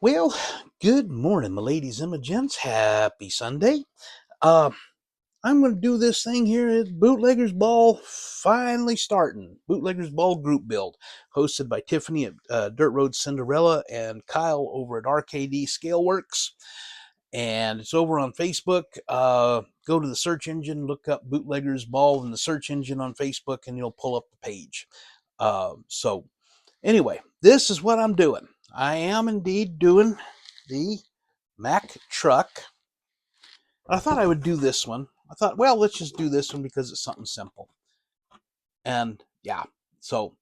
Well, good morning, my ladies and my gents. Happy Sunday. Uh, I'm going to do this thing here at Bootleggers Ball, finally starting. Bootleggers Ball group build, hosted by Tiffany at Dirt Road Cinderella and Kyle over at RKD Scaleworks. And it's over on Facebook. Go to the search engine, look up Bootleggers Ball in the search engine on Facebook, and you'll pull up the page. So anyway, this is what I'm doing. I am indeed doing the Mack truck. I thought I would do this one. I thought, well, let's just do this one because it's something simple. And yeah, so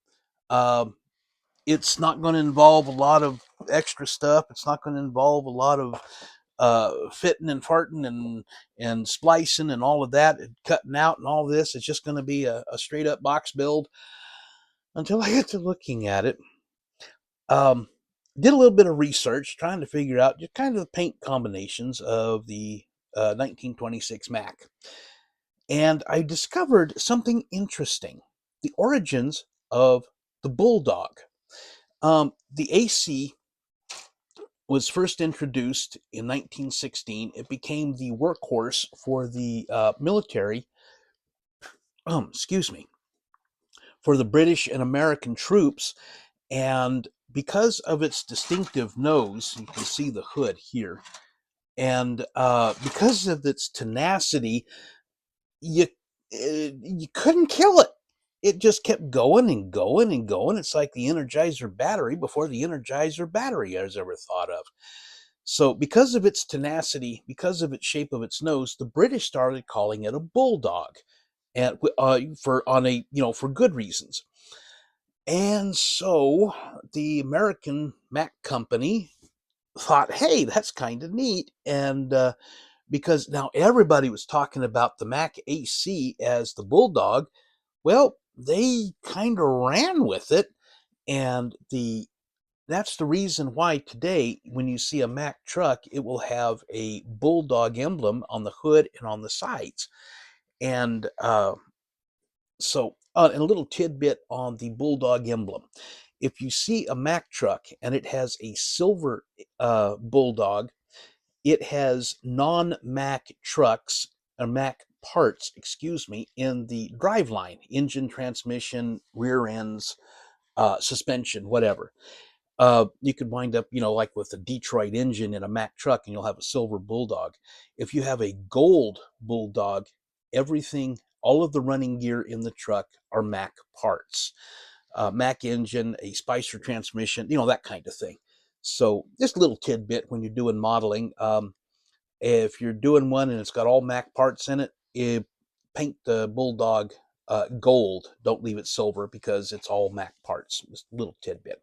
it's not going to involve a lot of extra stuff. It's not going to involve a lot of fitting and farting and splicing and all of that, and cutting out and all this. It's just going to be a straight up box build until I get to looking at it. Did a little bit of research trying to figure out just kind of the paint combinations of the 1926 Mack. And I discovered something interesting. The origins of the Bulldog. The AC was first introduced in 1916. It became the workhorse for the military, for the British and American troops. And because of its distinctive nose, you can see the hood here, and because of its tenacity, you couldn't kill it. It just kept going and going and going. It's like the Energizer battery before the Energizer battery was ever thought of. So because of its tenacity, because of its shape of its nose, the British started calling it a bulldog, and for good reasons. And so the American Mack company thought, hey, that's kind of neat. And because now everybody was talking about the Mack AC as the Bulldog, well, they kind of ran with it. And that's the reason why today, when you see a Mack truck, it will have a Bulldog emblem on the hood and on the sides. And and a little tidbit on the Bulldog emblem. If you see a Mack truck and it has a silver Bulldog, it has non-Mack trucks, or Mack parts, in the driveline, engine, transmission, rear ends, suspension, whatever. You could wind up, like with a Detroit engine in a Mack truck, and you'll have a silver Bulldog. If you have a gold Bulldog, all of the running gear in the truck are Mack parts. Mack engine, a Spicer transmission, that kind of thing. So just a little tidbit when you're doing modeling. If you're doing one and it's got all Mack parts in it, paint the Bulldog gold. Don't leave it silver because it's all Mack parts. Just a little tidbit.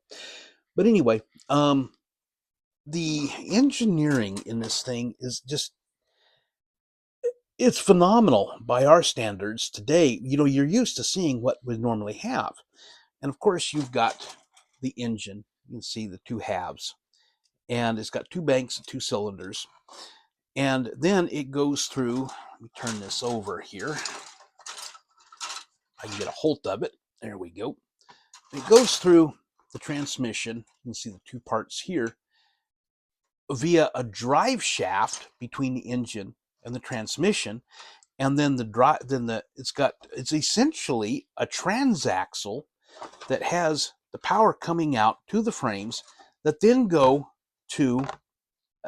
But anyway, the engineering in this thing is it's phenomenal by our standards today. You're used to seeing what we normally have. And of course, you've got the engine. You can see the two halves. And it's got two banks and two cylinders. And then it goes through, let me turn this over here. I can get a hold of it. There we go. It goes through the transmission. You can see the two parts here via a drive shaft between the engine and the transmission. And then it's essentially a transaxle that has the power coming out to the frames that then go to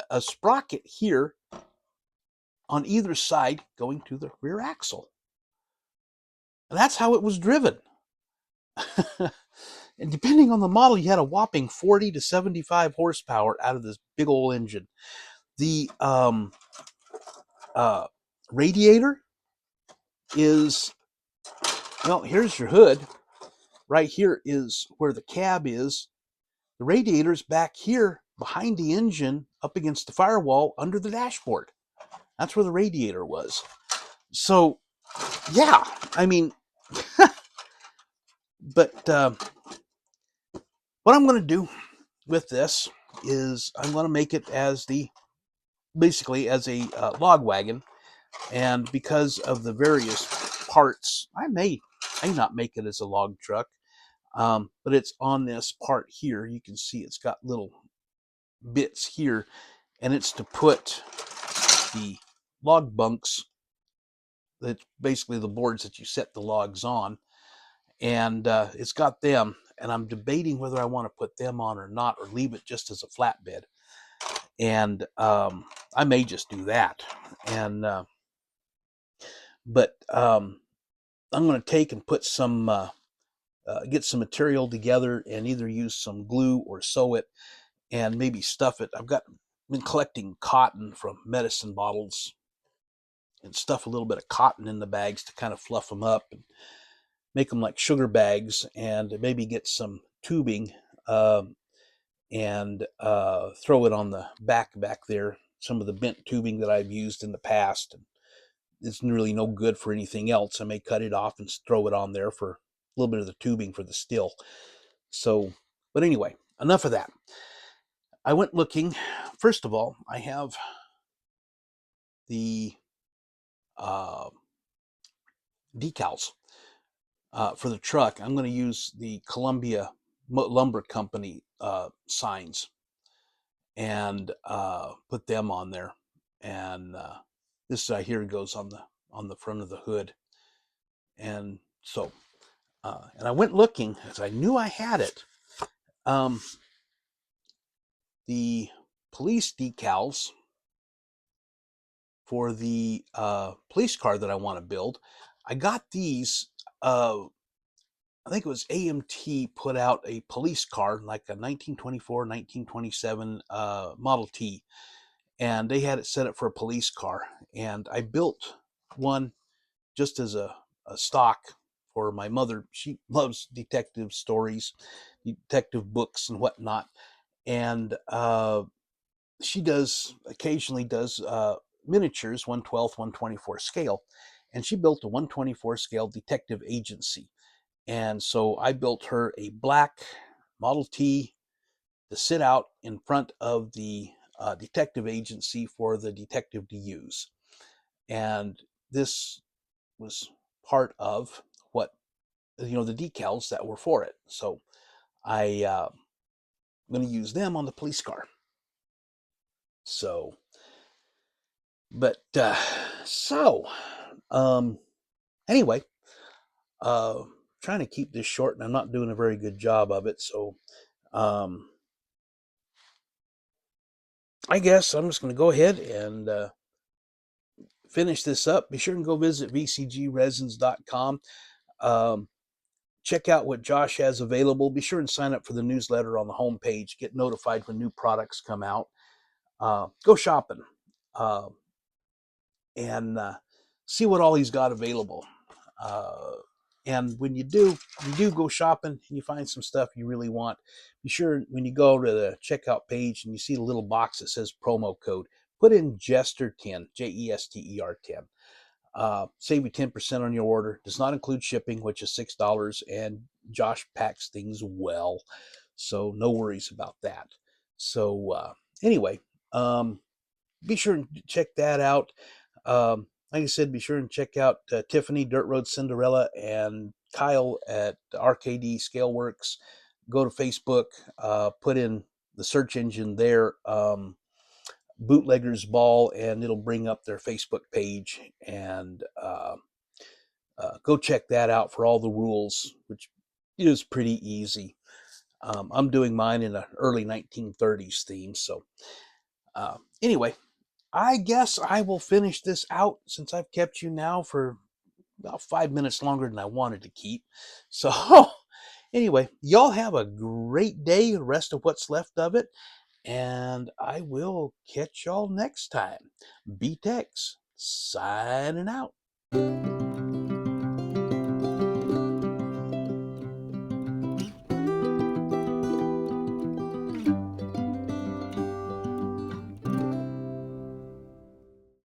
a sprocket here on either side going to the rear axle. And that's how it was driven. And depending on the model, you had a whopping 40 to 75 horsepower out of this big old engine. The radiator is, well, here's your hood. right here is where the cab is. The radiator's back here behind the engine, up against the firewall under the dashboard. That's where the radiator was. So, yeah, I mean, but what I'm going to do with this is I'm going to make it as basically as a log wagon. And because of the various parts, I may not make it as a log truck, but it's on this part here. You can see it's got little bits here, and it's to put the log bunks. That's basically the boards that you set the logs on, and it's got them. And I'm debating whether I want to put them on or not, or leave it just as a flatbed. And I may just do that. And but I'm going to take and put some get some material together and either use some glue or sew it and maybe stuff it. Been collecting cotton from medicine bottles and stuff a little bit of cotton in the bags to kind of fluff them up and make them like sugar bags, and maybe get some tubing and throw it on the back there. Some of the bent tubing that I've used in the past. It's really no good for anything else. I may cut it off and throw it on there for a little bit of the tubing for the still. So, but anyway, enough of that. I went looking. First of all, I have the decals for the truck. I'm going to use the Columbia Lumber Company signs and put them on there. And this here goes on the front of the hood. And so, and I went looking as I knew I had it. The police decals for the police car that I want to build, I got these. I think it was AMT put out a police car, like a 1924, 1927 Model T, and they had it set up for a police car. And I built one just as a stock for my mother. She loves detective stories, detective books, and whatnot. And she occasionally does miniatures, 1/12, 1/24 scale. And she built a 1/24 scale detective agency. And so I built her a black Model T to sit out in front of the detective agency for the detective to use. And this was part of what, the decals that were for it. So I'm going to use them on the police car. So, but anyway, trying to keep this short, and I'm not doing a very good job of it. So I guess I'm just going to go ahead and finish this up. Be sure and go visit vcgresins.com. Check out what Josh has available. Be sure and sign up for the newsletter on the homepage. Get notified when new products come out. Go shopping and see what all he's got available. And when you do go shopping and you find some stuff you really want, be sure when you go to the checkout page and you see the little box that says promo code, put in Jester10, Jester10. Save you 10% on your order. Does not include shipping, which is $6, and Josh packs things well, so no worries about that. So anyway, be sure and check that out. Like I said, be sure and check out Tiffany, Dirt Road Cinderella, and Kyle at RKD Scaleworks. Go to Facebook, put in the search engine there, Bootleggers Ball, and it'll bring up their Facebook page. And go check that out for all the rules, which is pretty easy. I'm doing mine in an early 1930s theme. So anyway, I guess I will finish this out since I've kept you now for about 5 minutes longer than I wanted to keep. So anyway, y'all have a great day, the rest of what's left of it, and I will catch y'all next time. BTEX signing out.